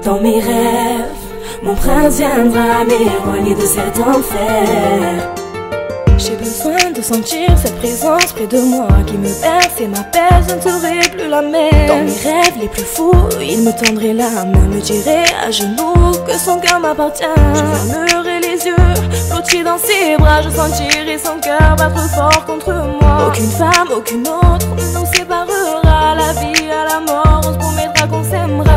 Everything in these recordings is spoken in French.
Dans mes rêves, mon prince viendra m'éloigner de cet enfer. J'ai besoin de sentir cette présence près de moi qui me berce et m'appelle, je ne serai plus la même. Dans mes rêves les plus fous, il me tendrait la main, me dirait à genoux que son cœur m'appartient. Je fermerai les yeux, blotti dans ses bras, je sentirai son cœur battre fort contre moi. Aucune femme, aucune autre ne nous séparera, la vie à la mort, on se promettra qu'on s'aimera.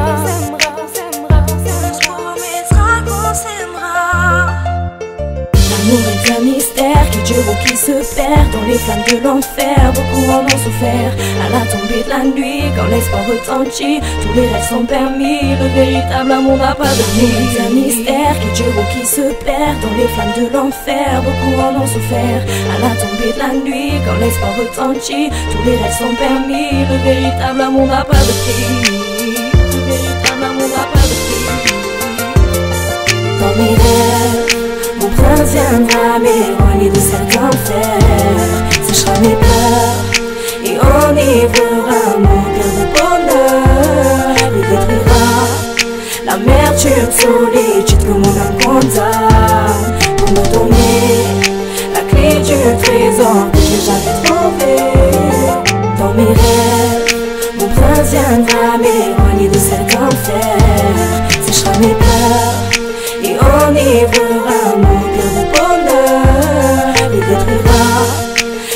L'amour est un mystère qui dure ou qui se perd dans les flammes de l'enfer. Beaucoup en ont souffert à la tombée de la nuit. Quand l'espoir retentit, tous les rêves sont permis. Le véritable amour n'a pas de prix. L'amour est un mystère qui dure ou qui se perd dans les flammes de l'enfer. Beaucoup en ont souffert à la tombée de la nuit. Quand l'espoir retentit, tous les rêves sont permis. Le véritable amour n'a pas de prix. Le véritable amour n'a pas de prix. Dans mes rêves, mon prince viendra m'éloigner de cet enfer. Séchera mes pleurs et enivrera mon cœur de bonheur. Il détruira l'amertume, solitude que mon âme condamne, pour me donner la clé du trésor que j'ai jamais trouvé. Dans mes rêves, mon prince viendra m'éloigner de cet enfer. Séchera mes pleurs et enivrera mon cœur de bonheur. Il détruira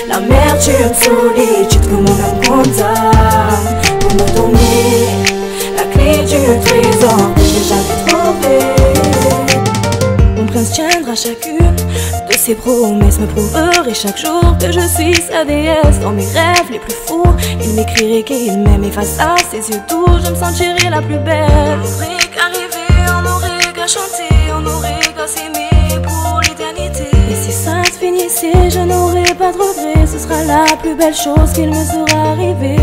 l'amertume, solitude que mon âme condamne, pour me donner la clé du trésor que j'ai jamais trouvé. Mon prince tiendra chacune de ses promesses, me prouverait chaque jour que je suis sa déesse. Dans mes rêves les plus fous, il m'écrirait qu'il m'aime et face à ses yeux doux, je me sentirais la plus belle. On n'aurait qu'à rêver, on n'aurait qu'à chanter, on n'aurait qu'à s'aimer pour l'éternité. Et si ça se finissait, je n'aurais pas de regrets, ce sera la plus belle chose qu'il me sera arrivé.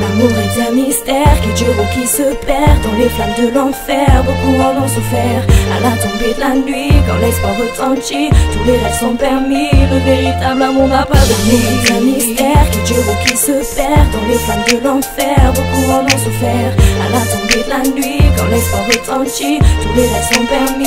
L'amour est un mystère qui dure ou qui se perd dans les flammes de l'enfer. Beaucoup en ont souffert à la tombée de la nuit. Quand l'espoir retentit, tous les rêves sont permis. Le véritable amour n'a pas de prix. C'est un mystère qui dure ou qui se perd dans les flammes de l'enfer. Beaucoup en ont souffert à la tombée de la nuit. Quand l'espoir retentit, tous les rêves sont permis.